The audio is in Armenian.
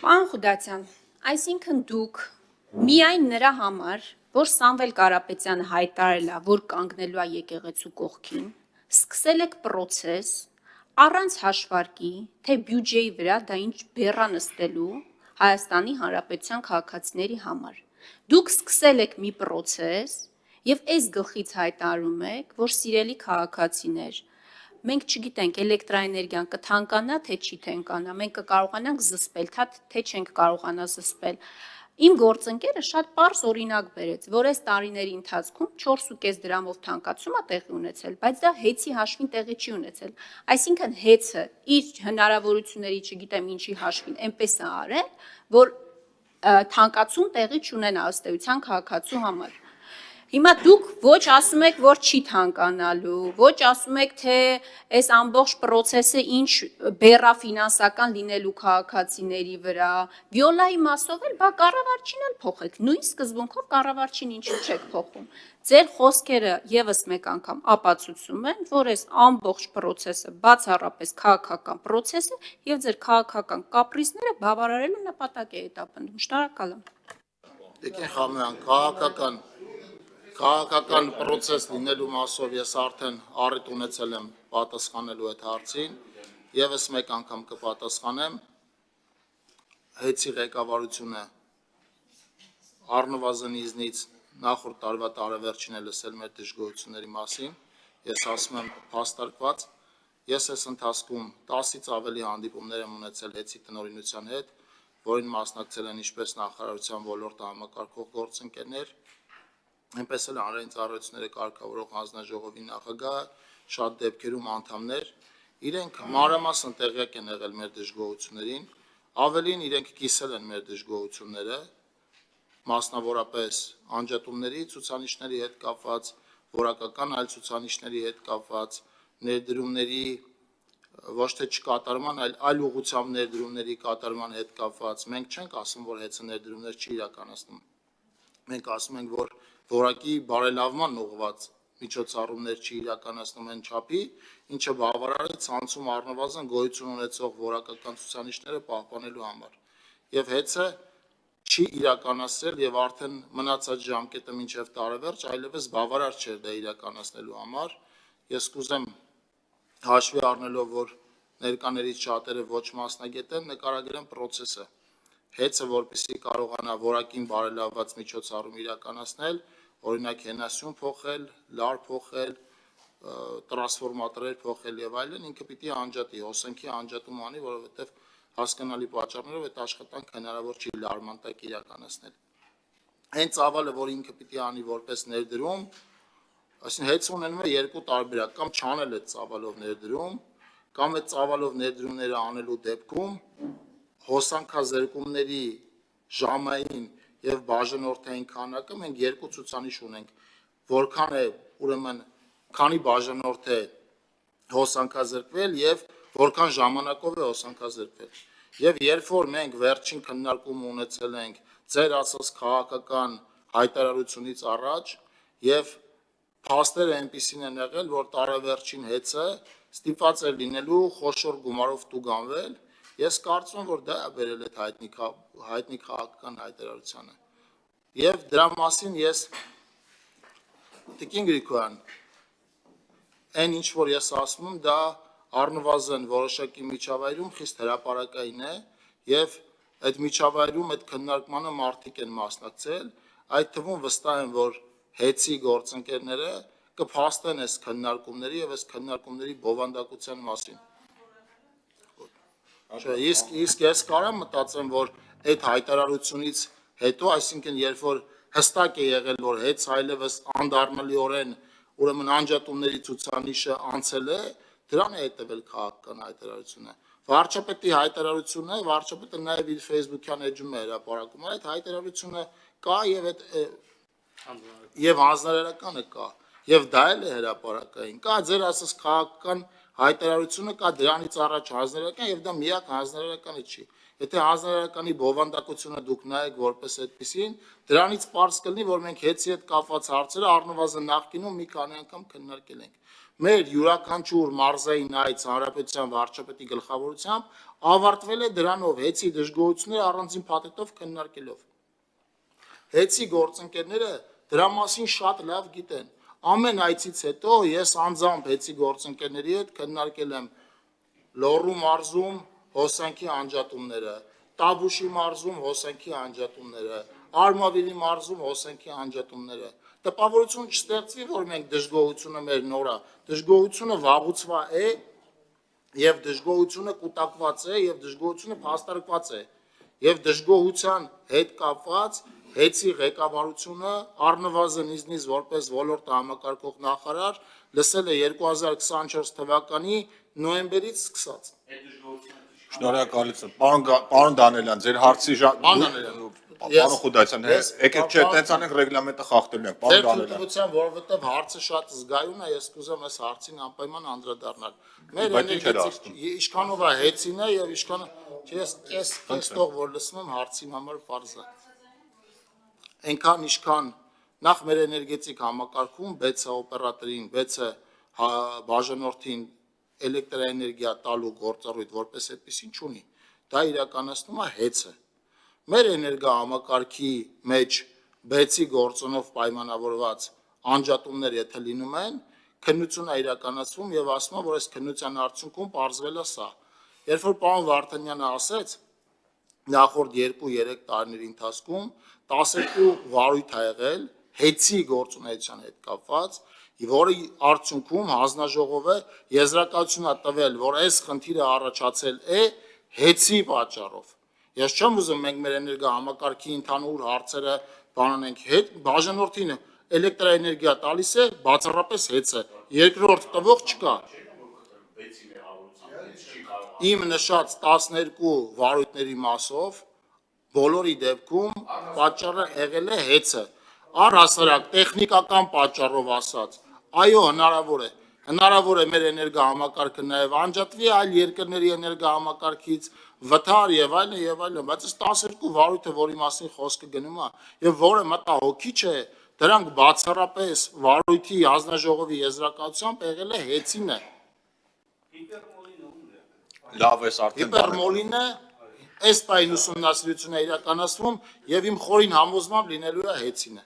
Պարոն Խուդացյան, այսինքն դուք միայն նրա համար, որ Սամվել Կարապետյանը հայտարարել է, որ կանգնելու է եկեղեցու կողքին, սկսել եք process առանց հաշվարկի, թե բյուջեի վրա դա ինչ բեռա նստելու Հայաստանի Հանրապետության քաղաքացիների համար։ Դուք սկսել եք մի process եւ այս գլխից հայտարարում եք, որ սիրելի քաղաքացիներ, մենք չգիտենք էլեկտրաէներգիան կթանկանա, թե չի թանկանա, մենք կկարողանանք զսպել, թե չենք կարողանա զսպել։ Իմ գործընկերը շատ պարզ օրինակ բերեց, որ այս տարիների ընթացքում 4.5 դրամով թանկացում է տեղի ունեցել, բայց դա հեծի հաշվին տեղի չի ունեցել։ Այսինքն հեծը իր հնարավորությունների, չգիտեմ ինչի հաշվին, այնպես է արել, որ թանկացում տեղի չունենա ըստ էության քաղաքացու համար։ Հիմա դուք ոչ ասում եք, որ չի թանկանալու, ոչ ասում եք, թե այս ամբողջ process-ը ինչ բեռա ֆինանսական լինելու քաղաքացիների վրա, վիոլայի մասով էլ, բա կառավարչին էլ փոխեք, նույն սկզբունքով կառավարչին ինչու չեք փոխում։ Ձեր խոսքերը եւս մեկ անգամ ապացուցում են, որ այս ամբողջ process-ը բացառապես քաղաքական process է եւ ձեր քաղաքական կապրիզները բավարարելու նպատակ է հետապնդում։ Շնորհակալ եմ։ Եկեք խամեան, քաղաքական process լինելու մասով ես արդեն առիթ ունեցել եմ պատասխանելու այդ հարցին, եւս մեկ անգամ կպատասխանեմ, հեծի ղեկավարությունը առնվազն իզնից նախորդ տարվա տարեվերջին է լսել մեր դժգոհությունների մասին, ես ասում եմ փաստարկված, ես այս ընթացքում 10-ից ավելի հանդիպումներ եմ ունեցել հեծի տնօրինության հետ, որին մասնակցել են ինչպես նախարարության ոլորտը համակարգող գործընկերներ, այնպես էլ հանրային ծառայությունները կարգավորող հանձնաժողովի նախագահը, շատ դեպքերում անդամներ, իրենք մանրամասն տեղյակ են եղել մեր դժգոհություններին, ավելին իրենք կիսել են մեր դժգոհությունները, մասնավորապես անջատումների ցուցանիշների հետ կապված, որակական այլ ցուցանիշների հետ կապված, ներդրումների ոչ թե չկատարման, այլ ուղղությամբ ներդրումների կատարման հետ կապված, մենք չենք ասում, որ հեծը ներդրումներ չի իրականացնում, մենք ասում ենք, որ որակի բարելավման ուղղված միջոցառումներ չի իրականացնում այն չափի, ինչը բավարար է ցանցում առնվազն գոյություն ունեցող որակական ցուցանիշները պահպանելու համար։ Եվ հեծը չի իրականացրել եւ արդեն մնացած ժամկետը մինչեւ տարեվերջ այլևս բավարար չէր դա իրականացնելու համար։ Ես կուզեմ հաշվի առնելով, որ ներկաներից շատերը ոչ մասնագետ են, նկարագրեմ process-ը։ Հեծը, որպեսզի կարողանա որակին բարելավված միջոցառում իրականացնել, օրինակ հենասյուն փոխել, լար փոխել, տրանսֆորմատորներ փոխել եւ այլն, ինքը պիտի անջատի, հոսանքի անջատում անի, որովհետեւ հասկանալի պատճառներով այդ աշխատանքը հնարավոր չի լարման տակ իրականացնել։ Այն ծավալը, որ ինքը պիտի անի որպես ներդրում, այսինքն հեծը ունենում է երկու տարբերակ, կամ չանել այդ ծավալով ներդրում, կամ այդ ծավալով ներդրումները անելու դեպքում հոսանքազերկումների ժամային եւ բաժանորդային քանակը մենք երկու ցուցանիշ ունենք, որքան է ուրեմն քանի բաժանորդ է հոսանքազերկվել եւ որքան ժամանակով է հոսանքազերկվել։ Եվ երբ որ մենք վերջին քննարկումը ունեցել ենք ձեր ասած քաղաքական հայտարարությունից առաջ եւ փաստերը այնպիսին են եղել, որ տարեվերջին հեծը ստիպված է լինելու խոշոր գումարով տուգանվել, ես կարծում եմ, որ դա է բերել այդ հայտնի քաղաքական հայտարարությանը։ Եվ դրա մասին ես Տիկին Գրիգորյան, այն ինչ որ ես ասում եմ, դա առնվազն որոշակի միջավայրում խիստ հրապարակային է եւ այդ միջավայրում այդ քննարկմանը մարդիկ են մասնակցել, այդ թվում վստահ եմ, որ հեծի գործընկերները կփաստեն այս քննարկումների եւ այս քննարկումների բովանդակության մասին։ Իսկ ես կարամ մտածեմ, որ այդ հայտարարությունից հետո, այսինքն երբ որ հստակ է եղել, որ հեծ այլևս անդառնալիորեն ուրեմն անջատումների ցուցանիշը անցել է, դրան է հետևել քաղաքական հայտարարությունը։ Վարչապետի հայտարարությունը, վարչապետը նաև իր Facebook-յան էջում է հրապարակում, այդ հայտարարությունը կա եւ հանձնարարականը կա, եւ դա էլ է հրապարակային։ Կա ձեր ասած քաղաքական հայտարարությունը, կա դրանից առաջ հանձնարարական եւ դա միակ հանձնարարականը չի։ Եթե հանձնարարականի բովանդակությունը դուք նայեք որպես այդպեսին, դրանից պարզ կլինի, որ մենք հեծի հետ կապված հարցերը առնվազն նախկինում մի քանի անգամ քննարկել ենք։ Մեր յուրաքանչյուր մարզային այց հանրապետության վարչապետի գլխավորությամբ ավարտվել է դրանով հեծի դժգոհությունները առանձին փաթեթով քննարկելով։ Հեծի գործընկերները դրա մասին շատ լավ գիտեն։ Ամեն այցից հետո ես անձամբ հեծի գործընկերների հետ քննարկել եմ Լոռու մարզում հոսանքի անջատումները, Տավուշի մարզում հոսանքի անջատումները, Արմավիրի մարզում հոսանքի անջատումները։ Տպավորություն չստեղծվի, որ մենք դժգոհությունը մեր նորա, դժգոհությունը վաղուցվա է եւ դժգոհությունը կուտակված է եւ դժգոհությունը փաստարկված է եւ դժգոհության հետ կապված հեծի ղեկավարությունը առնվազն ինձնից որպես ոլորտը համակարգող նախարար լսել է 2024 թվականի նոյեմբերից սկսած։ Շնորհակալություն, պարոն Դանիելյան, ձեր հարցի պարոն Խուդայցյան, եկեք չէ, տենց անենք ռեգլամենտը խախտելու ենք, պարոն Դանիելյան։ Ձեր որովհետև հարցը շատ զգայուն է, ես կուզեմ այս հարցին անպայման անդրադառնալ։ Մեր էներգետիկ ինչքանով է հեծին է եւ ինչքան ես տող որ լսում եմ հարցի համար պարզ է։ Այնքան ինչքան նախ մեր էներգետիկ համակարգում BET-ը օպերատորին, BET-ը բաժանորդին էլեկտրաէներգիա տալու գործառույթ որպես այդպեսին չունի, դա իրականացնում է հեծը։ Մեր էներգահամակարգի մեջ BET-ի գործոնով պայմանավորված անջատումներ եթե լինում են, քննություն է իրականացվում եւ ասում է, որ այս քննության արդյունքում պարզվել է սա։ Երբ որ պարոն Վարդանյանը ասեց նախորդ 2-3 տարիների ընթացքում 12 վարույթ ա եղել հեծի գործունեության հետ կապված, որի արդյունքում հանձնաժողովը եզրակացություն է տվել, որ այս խնդիրը առաջացել է հեծի պատճառով։ Ես չեմ ուզում մենք մեր էներգահամակարգի ընդհանուր հարցերը բանանենք հետ, բաժանորդին էլեկտրաէներգիա տալիս է, բացառապես հեծը, երկրորդ տվող չկա։ Իմ նշած 12 վարույթների մասով բոլորի դեպքում պատճառը եղել է հեծը։ Առհասարակ տեխնիկական պատճառով ասած, այո, հնարավոր է մեր էներգահամակարգը նաև անջատվի այլ երկրների էներգահամակարգից, վթար եւ այլն, բայց այս 12 վարույթը, որի մասին խոսքը գնում է, եւ որը մտահոգիչ է, դրանք բացառապես վարույթի հանձնաժողովի եզրակացությամբ եղել է հեծին է։ Լավ է, արդեն Հիպերմոլին է, այս պայն ուսումնասիրություն է իրականացվում եւ իմ խորին համոզմամբ լինելու է հեծին է։